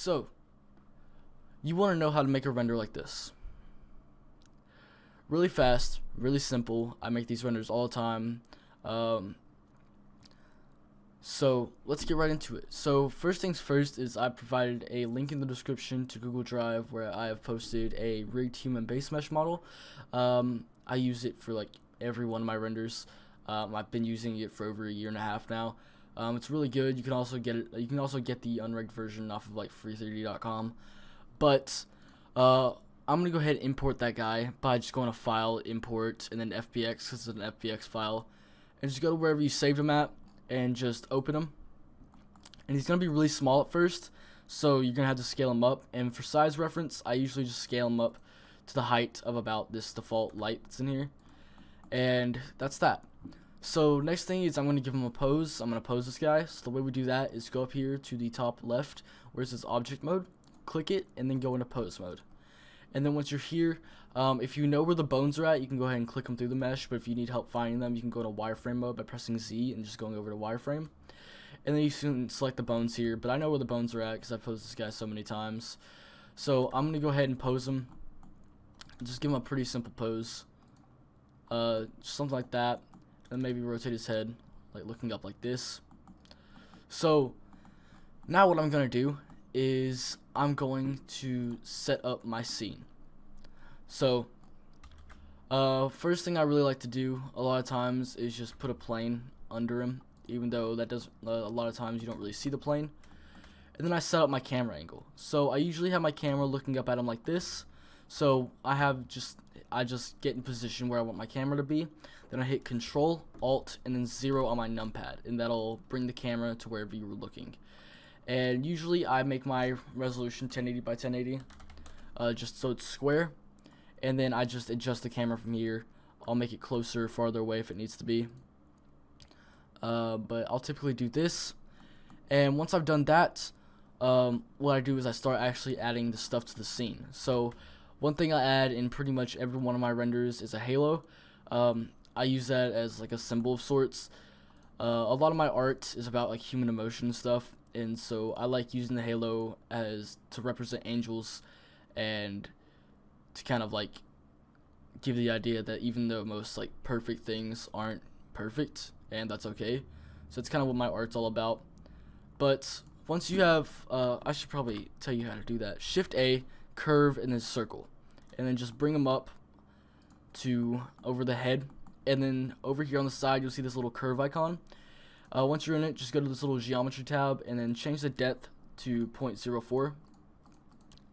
So, you want to know how to make a render like this. Really fast, really simple. I make these renders all the time. So let's get right into it. So first things first is I provided a link in the description to Google Drive where I have posted a rigged human base mesh model. I use it for like every one of my renders. I've been using it for over a year and a half now. It's really good. You can also get it. You can also get the unrigged version off of like free3d.com. But I'm gonna go ahead and import that guy by just going to File, Import, and then FBX because it's an FBX file, and just go to wherever you saved him at and just open him. And he's gonna be really small at first, so you're gonna have to scale him up. And for size reference, I usually just scale him up to the height of about this default light that's in here, and that's that. So next thing is I'm going to give him a pose. I'm going to pose this guy. So the way we do that is go up here to the top left where it says object mode, click it, and then go into pose mode. And then once you're here, if you know where the bones are at, you can go ahead and click them through the mesh. But if you need help finding them, you can go to wireframe mode by pressing Z and just going over to wireframe. And then you can select the bones here. But I know where the bones are at because I've posed this guy so many times. So I'm going to go ahead and pose him. Just give him a pretty simple pose. Something like that. And maybe rotate his head, like looking up like this. So now what I'm going to do is I'm going to set up my scene. So first thing I really like to do a lot of times is just put a plane under him, even though that does a lot of times you don't really see the plane. And then I set up my camera angle. So I usually have my camera looking up at him like this. So I just get in position where I want my camera to be. Then I hit Control, Alt, and then 0 on my numpad, and that'll bring the camera to wherever you were looking. And usually I make my resolution 1080 by 1080, just so it's square. And then I just adjust the camera from here. I'll make it closer, farther away if it needs to be. But I'll typically do this. And once I've done that, what I do is I start actually adding the stuff to the scene. So one thing I add in pretty much every one of my renders is a halo. I use that as like a symbol of sorts. A lot of my art is about like human emotion and stuff, and so I like using the halo as to represent angels and to kind of like give the idea that even though most like perfect things aren't perfect, and that's okay. So it's kind of what my art's all about. But once you have, I should probably tell you how to do that. Shift A, curve, and then circle, and then just bring them up to over the head. And then over here on the side, you'll see this little curve icon. Once you're in it, just go to this little geometry tab and then change the depth to 0.04.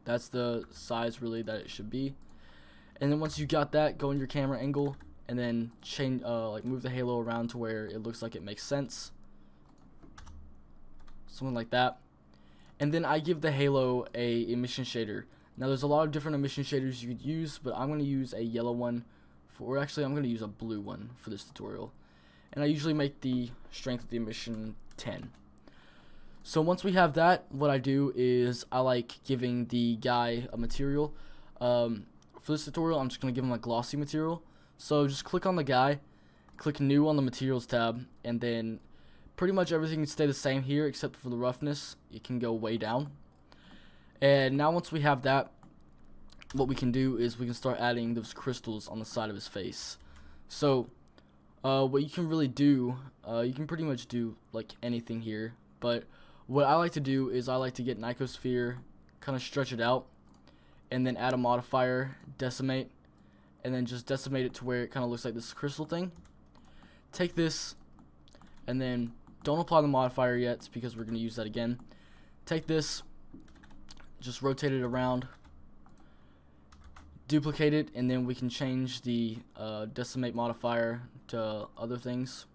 That's the size really that it should be. And then once you got that, go in your camera angle and then change, like move the halo around to where it looks like it makes sense. Something like that. And then I give the halo a emission shader. Now there's a lot of different emission shaders you could use, but I'm going to use a yellow one. Or actually, I'm going to use a blue one for this tutorial. And I usually make the strength of the emission 10. So once we have that, what I do is I like giving the guy a material. For this tutorial, I'm just going to give him a glossy material. So just click on the guy, click new on the materials tab, and then pretty much everything can stay the same here except for the roughness. It can go way down. And now once we have that, what we can do is we can start adding those crystals on the side of his face. So what you can really do, you can pretty much do like anything here, but what I like to do is I like to get an icosphere, kind of stretch it out, and then add a modifier, decimate, and then just decimate it to where it kind of looks like this crystal thing. Take this and then don't apply the modifier yet because we're going to use that again. Take this, just rotate it around, duplicate it, and then we can change the decimate modifier to other things.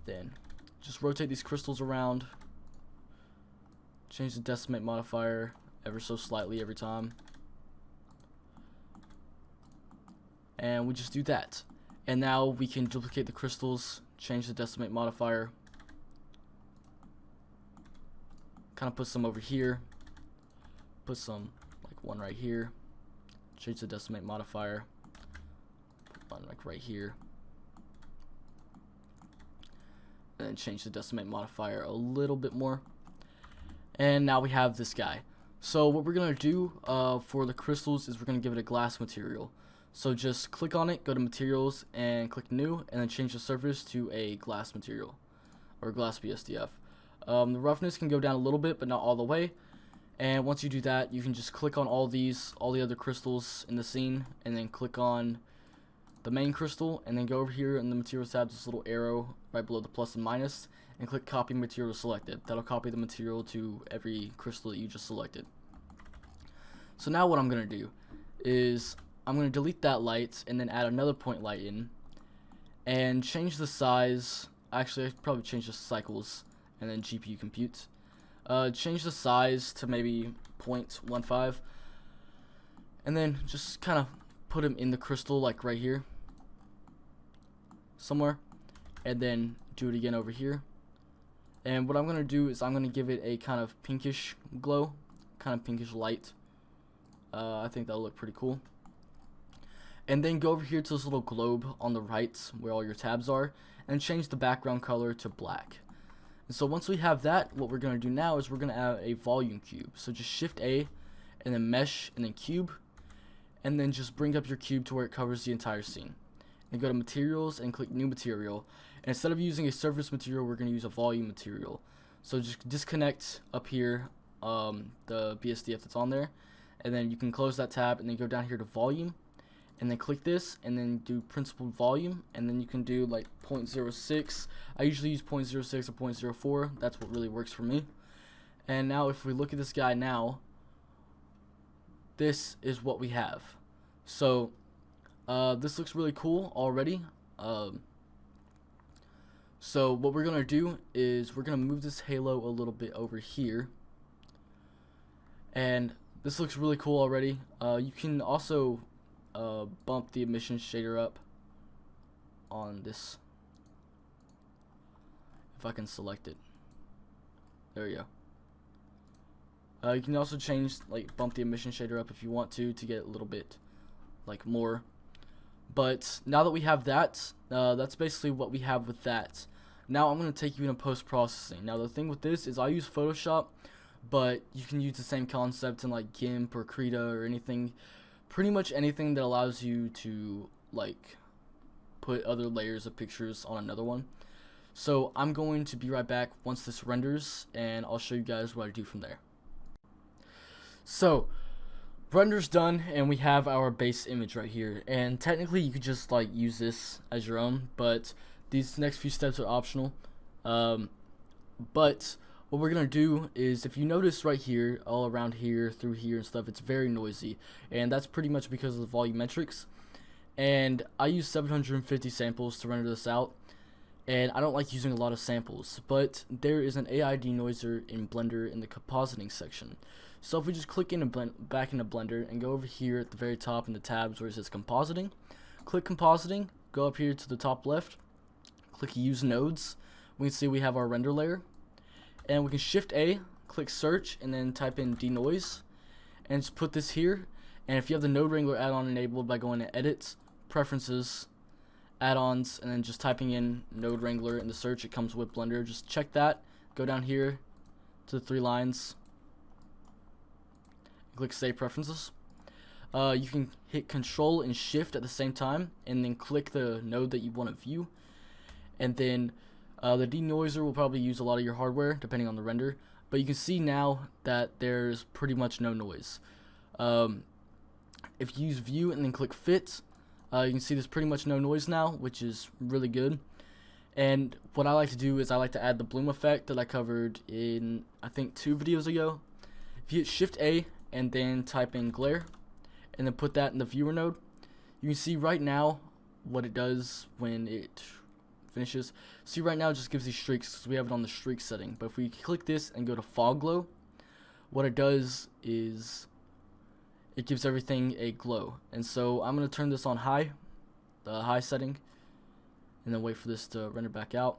Then just rotate these crystals around, change the decimate modifier ever so slightly every time, and we just do that. And now we can duplicate the crystals, change the decimate modifier, kind of put some over here, put some like one right here, change the decimate modifier, put one like right here, and then change the decimate modifier a little bit more. And now we have this guy. So what we're going to do for the crystals is we're going to give it a glass material. So just click on it, go to materials, and click new, and then change the surface to a glass material, or glass BSDF. The roughness can go down a little bit, but not all the way. And once you do that, you can just click on all the other crystals in the scene, and then click on the main crystal, and then go over here in the materials tab, this little arrow right below the plus and minus, and click copy material selected. That'll copy the material to every crystal that you just selected. So now what I'm going to do is I'm going to delete that light and then add another point light in and change the size. Actually, I'd probably change the cycles and then GPU compute. Change the size to maybe 0.15 and then just kind of put him in the crystal, like right here somewhere, and then do it again over here. And what I'm going to do is I'm going to give it a kind of pinkish glow, kind of pinkish light. I think that'll look pretty cool. And then go over here to this little globe on the right where all your tabs are, and change the background color to black. And so once we have that, what we're going to do now is we're going to add a volume cube. So just shift A and then mesh and then cube, and then just bring up your cube to where it covers the entire scene. And go to materials and click new material. And instead of using a surface material, we're going to use a volume material. So just disconnect up here the BSDF that's on there, and then you can close that tab and then go down here to volume, and then click this and then do principled volume, and then you can do like 0.06. I usually use 0.06 or 0.04. That's what really works for me. And now if we look at this guy now, this is what we have. So this looks really cool already. So what we're gonna do is we're gonna move this halo a little bit over here, and this looks really cool already. You can also bump the emission shader up on this, if I can select it. There we go. You can also bump the emission shader up if you want to get a little bit more. But now that we have that, that's basically what we have with that. Now I'm going to take you into post-processing. Now the thing with this is I use Photoshop, but you can use the same concept in like GIMP or Krita or anything, pretty much anything that allows you to put other layers of pictures on another one. So I'm going to be right back once this renders, and I'll show you guys what I do from there. So render's done, and we have our base image right here, and technically you could just use this as your own, but these next few steps are optional. But what we're gonna do is, if you notice right here, all around here, through here and stuff, it's very noisy, and that's pretty much because of the volumetrics. And I use 750 samples to render this out, and I don't like using a lot of samples, but there is an AI denoiser in Blender in the compositing section. So if we just click back into Blender and go over here at the very top in the tabs where it says compositing, click compositing, go up here to the top left, click use nodes. We can see we have our render layer, and we can shift A, click search, and then type in denoise, and just put this here. And if you have the node wrangler add-on enabled, by going to edit, preferences, add-ons, and then just typing in node wrangler in the search, it comes with Blender. Just check that, go down here to the 3 lines, click save preferences. You can hit control and shift at the same time, and then click the node that you want to view, and then the denoiser will probably use a lot of your hardware depending on the render, but you can see now that there's pretty much no noise. If you use view and then click fit, you can see there's pretty much no noise now, which is really good. And what I like to do is I like to add the bloom effect that I covered in, I think, 2 videos ago. If you hit shift A and then type in glare and then put that in the viewer node, you can see right now what it does when it finishes. See, right now it just gives these streaks because we have it on the streak setting. But if we click this and go to fog glow, what it does is it gives everything a glow. And so I'm going to turn this on high, the high setting, and then wait for this to render back out.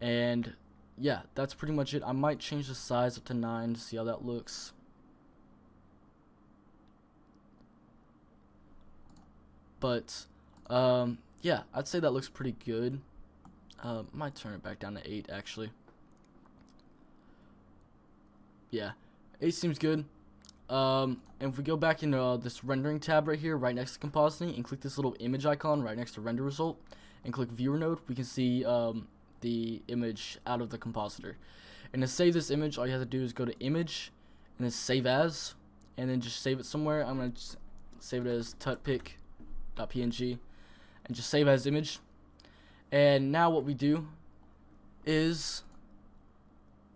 And yeah, that's pretty much it. I might change the size up to 9 to see how that looks. But yeah, I'd say that looks pretty good. Might turn it back down to 8 actually. Yeah, 8 seems good. And if we go back into this rendering tab right here, right next to compositing, and click this little image icon right next to render result, and click viewer node, we can see the image out of the compositor. And to save this image, all you have to do is go to image, and then save as, and then just save it somewhere. I'm gonna just save it as tutpic.png, and just save as image. And now what we do is,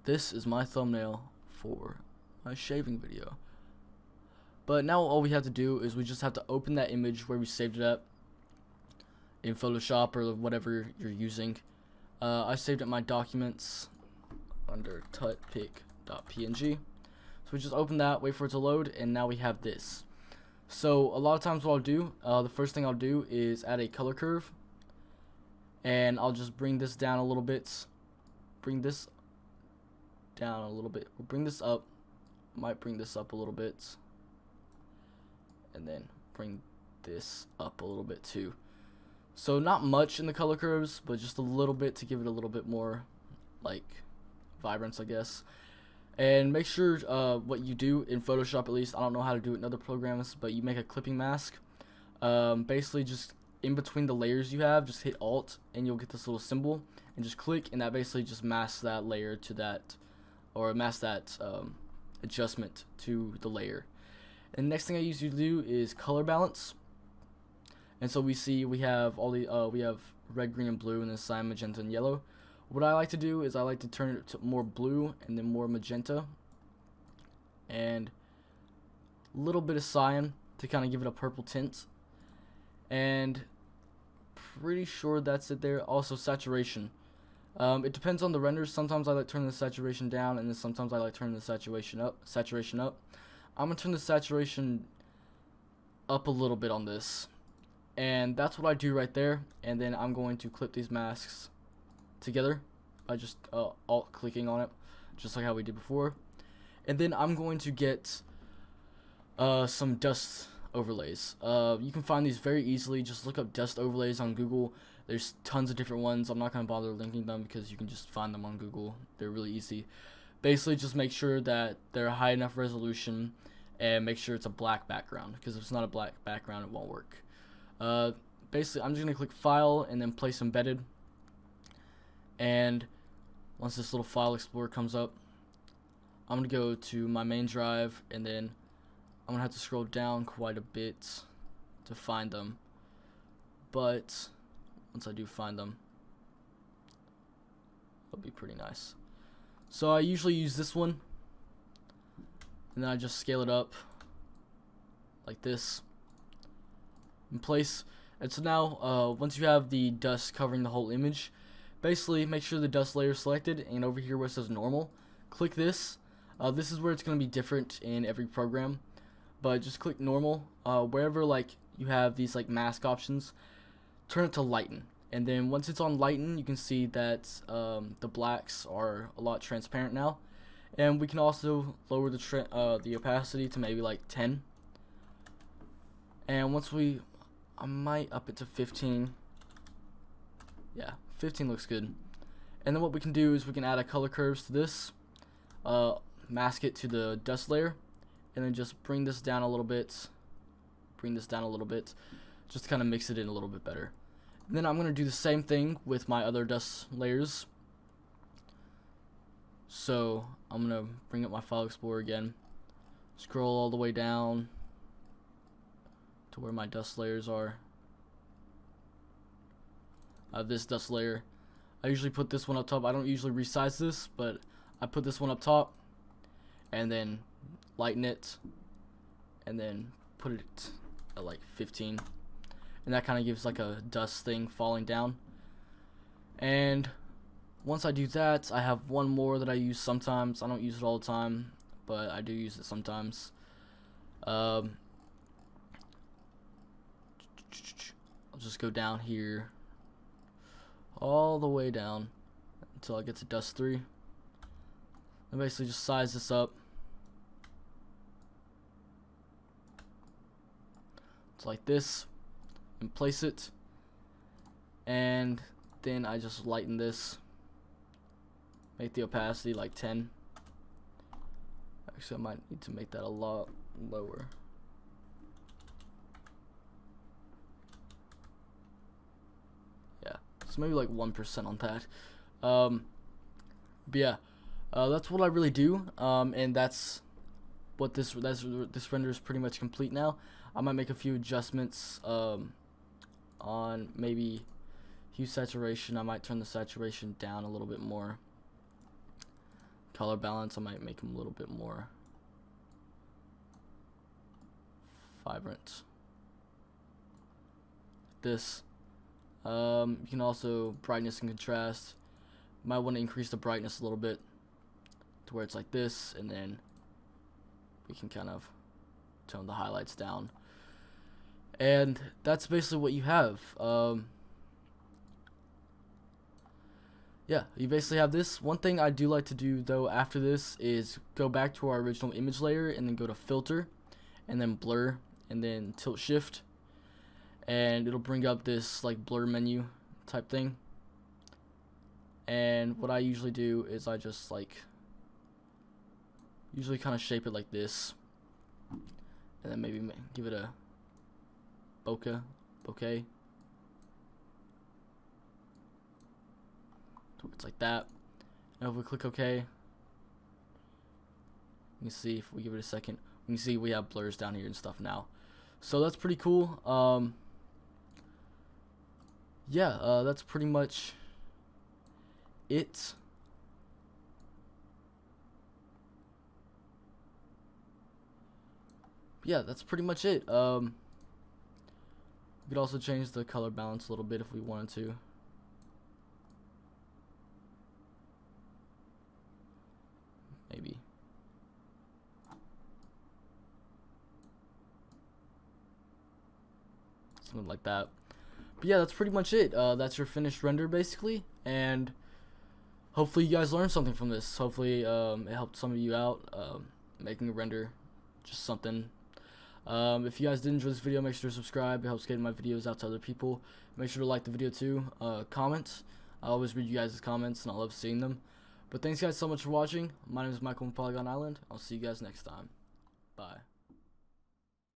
this is my thumbnail for my shaving video. But now all we have to do is we just have to open that image where we saved it at in Photoshop or whatever you're using. I saved it in my documents under tutpic.png. So we just open that, wait for it to load, and now we have this. So a lot of times what I'll do, the first thing I'll do is add a color curve, and I'll just bring this down a little bit, bring this down a little bit, we'll bring this up, might bring this up a little bit, and then bring this up a little bit too. So not much in the color curves, but just a little bit to give it a little bit more like vibrance, I guess. And make sure what you do in Photoshop, at least, I don't know how to do it in other programs, but you make a clipping mask. Basically just in between the layers you have, just hit Alt and you'll get this little symbol, and just click, and that basically just masks that layer to that, or masks that adjustment to the layer. And the next thing I usually do is color balance. And so we see we have all the we have red, green, and blue, and then cyan, magenta, and yellow. What I like to do is I like to turn it to more blue and then more magenta and a little bit of cyan to kind of give it a purple tint. And pretty sure that's it there. Also saturation. It depends on the renders. Sometimes I like turning the saturation down, and then sometimes I like turning the saturation up. I'm gonna turn the saturation up a little bit on this, and that's what I do right there. And then I'm going to clip these masks together by just alt clicking on it, just like how we did before. And then I'm going to get some dust overlays. You can find these very easily. Just look up dust overlays on Google. There's tons of different ones. I'm not going to bother linking them because you can just find them on Google. They're really easy. Basically, just make sure that they're high enough resolution, and make sure it's a black background, because if it's not a black background, it won't work. Basically, I'm just going to click File and then Place Embedded. And once this little file explorer comes up, I'm going to go to my main drive, and then I'm going to have to scroll down quite a bit to find them. But once I do find them, it'll be pretty nice. So I usually use this one, and then I just scale it up like this in place. And so now once you have the dust covering the whole image, basically make sure the dust layer is selected, and over here where it says normal, click this. This is where it's going to be different in every program, but just click normal. Wherever like you have these like mask options, turn it to lighten. And then once it's on lighten, you can see that the blacks are a lot transparent now. And we can also lower the opacity to maybe like 10. And once I might up it to 15. Yeah, 15 looks good. And then what we can do is we can add a color curves to this, mask it to the dust layer, and then just bring this down a little bit, just to kind of mix it in a little bit better. And then I'm going to do the same thing with my other dust layers. So I'm going to bring up my file explorer again, scroll all the way down to where my dust layers are. I have this dust layer. I usually put this one up top. I don't usually resize this, but I put this one up top, and then lighten it, and then put it at like 15. And that kind of gives like a dust thing falling down. And once I do that, I have one more that I use sometimes. I don't use it all the time, but I do use it sometimes. I'll just go down here all the way down until I get to dust 3. And basically just size this up to like this, and place it. And then I just lighten this, make the opacity like 10. Actually, I might need to make that a lot lower. Yeah, so maybe like 1% on that. But yeah, that's what I really do, and that's what this render is pretty much complete now. I might make a few adjustments on maybe hue saturation. I might turn the saturation down a little bit more. Color balance, I might make them a little bit more vibrant. This. You can also brightness and contrast. Might want to increase the brightness a little bit to where it's like this, and then we can kind of tone the highlights down. And that's basically what you have. Yeah, you basically have this. One thing I do like to do though after this is go back to our original image layer and then go to filter and then blur and then tilt shift, and it'll bring up this like blur menu type thing. And what I usually do is I just like usually kind of shape it like this, and then maybe give it a bokeh. It's like that. And if we click OK, you can see if we give it a second, we can see we have blurs down here and stuff now. So that's pretty cool. Yeah, that's pretty much it. Yeah, that's pretty much it. We could also change the color balance a little bit if we wanted to. Maybe. Something like that. But yeah, that's pretty much it. That's your finished render basically, and hopefully you guys learned something from this. Hopefully it helped some of you out, making a render, just something. If you guys did enjoy this video, make sure to subscribe. It helps getting my videos out to other people. Make sure to like the video too. Comment. I always read you guys' comments and I love seeing them. But thanks guys so much for watching. My name is Michael from Polygon Island. I'll see you guys next time. Bye.